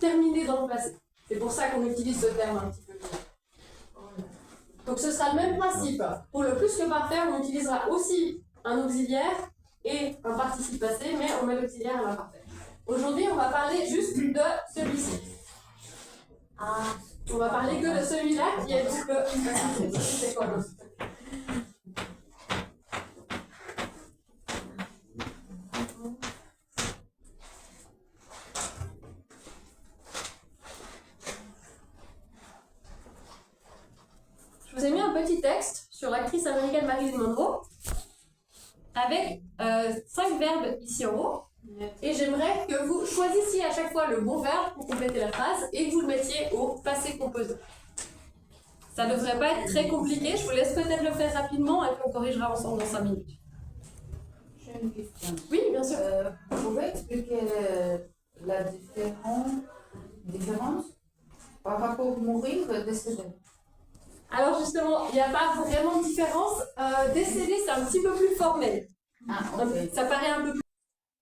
Terminé dans le passé. C'est pour ça qu'on utilise ce terme un petit peu. Donc ce sera le même principe. Pour le plus que parfait, on utilisera aussi un auxiliaire et un participe passé, mais on met l'auxiliaire à l'imparfait. Aujourd'hui, on va parler juste de celui-ci. On va parler que de celui-là qui est donc le... C'est quoi l'autre? Je vous ai mis un petit texte sur l'actrice américaine Marilyn Monroe avec 5 verbes ici en haut. Et j'aimerais que vous choisissiez à chaque fois le bon verbe pour compléter la phrase et que vous le mettiez au passé composé. Ça ne devrait pas être très compliqué, je vous laisse peut-être le faire rapidement et puis on corrigera ensemble dans 5 minutes. J'ai une question. Oui, bien sûr. Vous pouvez expliquer la différence par rapport à mourir et décéder? Alors justement, il n'y a pas vraiment de différence. Décédé, c'est un petit peu plus formel. Okay. Ça paraît un peu plus...